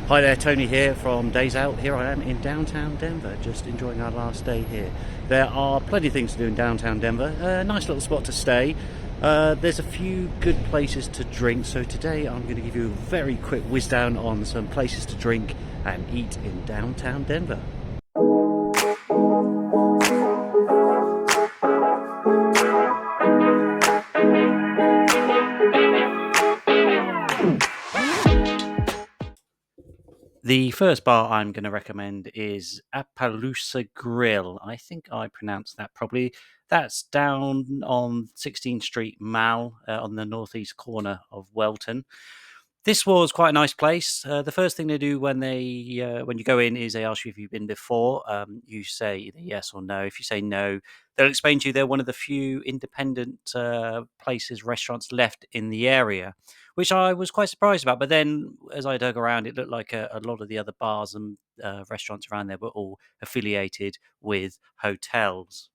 Hi there, Tony here from Days Out. Here I am in downtown Denver, just enjoying our last day here. There are plenty of things to do in downtown Denver. Nice little spot to stay. There's a few good places to drink, so today I'm going to give you a very quick whiz down on some places to drink and eat in downtown Denver. The first bar I'm going to recommend is Appaloosa Grill. I think I pronounced that properly. That's down on 16th Street Mall on the northeast corner of Welton. This was quite a nice place. The first thing they do when you go in is they ask you if you've been before. You say either yes or no. If you say no, they'll explain to you they're one of the few independent places, restaurants left in the area, which I was quite surprised about. But then, as I dug around, it looked like a lot of the other bars and restaurants around there were all affiliated with hotels.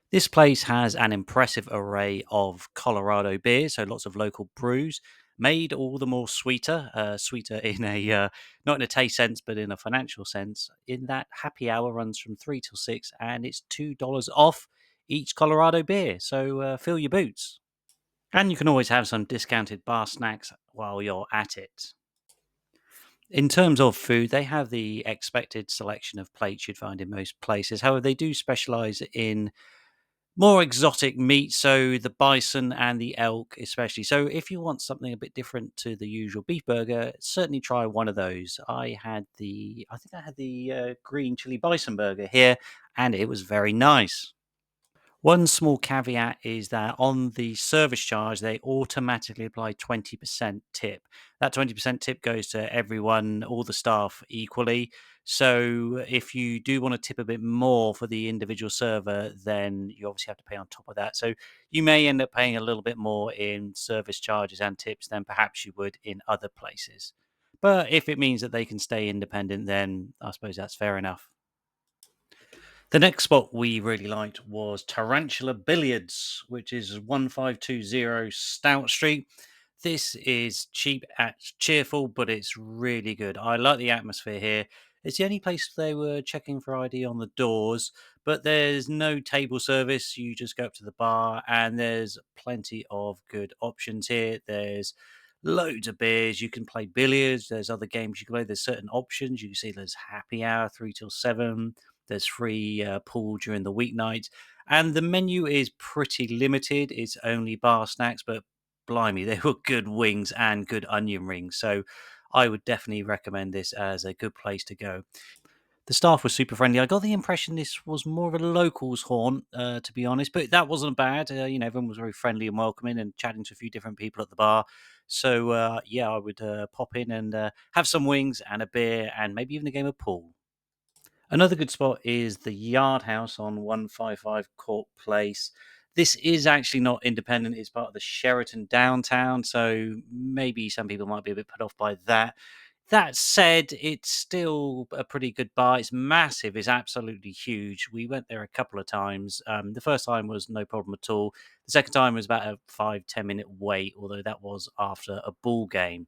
This place has an impressive array of Colorado beers, so lots of local brews, made all the more sweeter, sweeter in a not in a taste sense, but in a financial sense. In that happy hour runs from 3 till 6, and it's $2 off each Colorado beer. So fill your boots, and you can always have some discounted bar snacks while you're at it. In terms of food, they have the expected selection of plates you'd find in most places. However, they do specialize in more exotic meat, so the bison and the elk, especially. So, if you want something a bit different to the usual beef burger, certainly try one of those. I think I had the green chili bison burger here, and it was very nice. One small caveat is that on the service charge, they automatically apply 20% tip. That 20% tip goes to everyone, all the staff equally. So if you do want to tip a bit more for the individual server, then you obviously have to pay on top of that. So you may end up paying a little bit more in service charges and tips than perhaps you would in other places. But if it means that they can stay independent, then I suppose that's fair enough. The next spot we really liked was Tarantula Billiards, which is 1520 Stout Street. This is cheap and cheerful, but it's really good. I like the atmosphere here. It's the only place they were checking for ID on the doors, but there's no table service. You just go up to the bar, and there's plenty of good options here. There's loads of beers. You can play billiards. There's other games you can play. There's certain options. You can see there's happy hour, 3 till 7. There's free pool during the weeknight. And the menu is pretty limited. It's only bar snacks, but blimey, they were good wings and good onion rings. So I would definitely recommend this as a good place to go. The staff was super friendly. I got the impression this was more of a locals haunt, to be honest, but that wasn't bad. Everyone was very friendly and welcoming and chatting to a few different people at the bar. So, yeah, I would pop in and have some wings and a beer and maybe even a game of pool. Another good spot is the Yard House on 155 Court Place. This is actually not independent, it's part of the Sheraton downtown, so maybe some people might be a bit put off by that. That said, it's still a pretty good bar. It's massive, it's absolutely huge. We went there a couple of times. The first time was no problem at all. The second time was about a 5-10 minute wait, although that was after a ball game.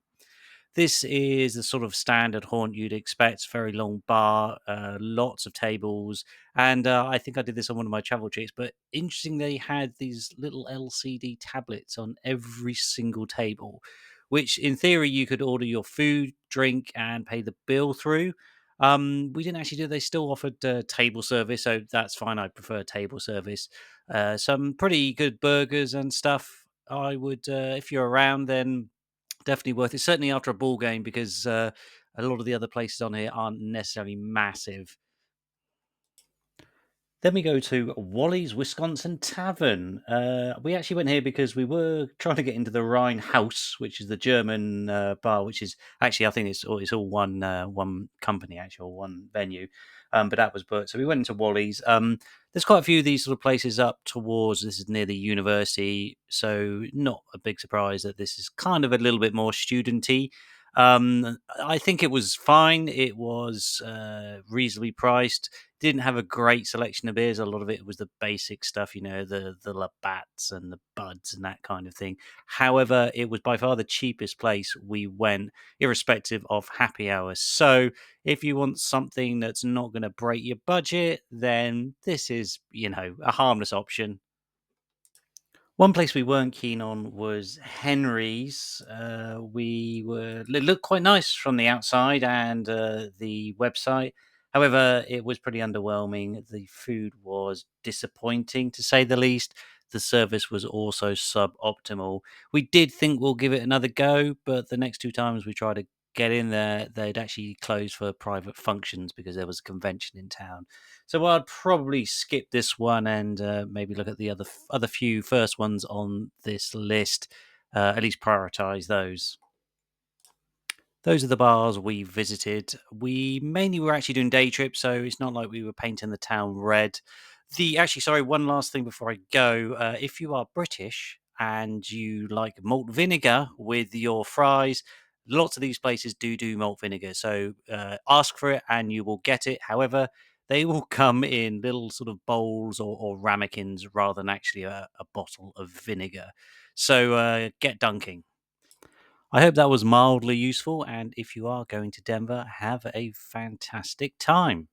This is the sort of standard haunt you'd expect. Very long bar, lots of tables, and I think I did this on one of my travel trips. But interesting, they had these little LCD tablets on every single table, which in theory you could order your food, drink, and pay the bill through. We didn't actually do. They still offered table service, so that's fine. I prefer table service. Some pretty good burgers and stuff. I would, if you're around, then definitely worth it. Certainly after a ball game, because a lot of the other places on here aren't necessarily massive. Then we go to Wally's Wisconsin Tavern. We actually went here because we were trying to get into the Rhine House, which is the German bar, which is actually, I think it's all one company, actually, or one venue. But that was booked. So we went into Wally's. There's quite a few of these sort of places up towards, this is near the university. So not a big surprise that this is kind of a little bit more studenty. I think it was fine. It was reasonably priced. Didn't have a great selection of beers. A lot of it was the basic stuff, the Labatt's and the Buds and that kind of thing. However, it was by far the cheapest place we went, irrespective of happy hours. So if you want something that's not going to break your budget, then this is, a harmless option. One place we weren't keen on was Henry's. It looked quite nice from the outside and the website. However, it was pretty underwhelming. The food was disappointing, to say the least. The service was also suboptimal. We did think we'll give it another go, but the next two times we tried to get in there, they'd actually closed for private functions because there was a convention in town. So I'd probably skip this one and maybe look at the other few first ones on this list. At least prioritize those. Those are the bars we visited. We mainly were actually doing day trips, so it's not like we were painting the town red. Sorry, one last thing before I go. If you are British and you like malt vinegar with your fries, lots of these places do malt vinegar. So ask for it and you will get it. However, they will come in little sort of bowls or ramekins rather than actually a bottle of vinegar. So get dunking. I hope that was mildly useful. And if you are going to Denver, have a fantastic time.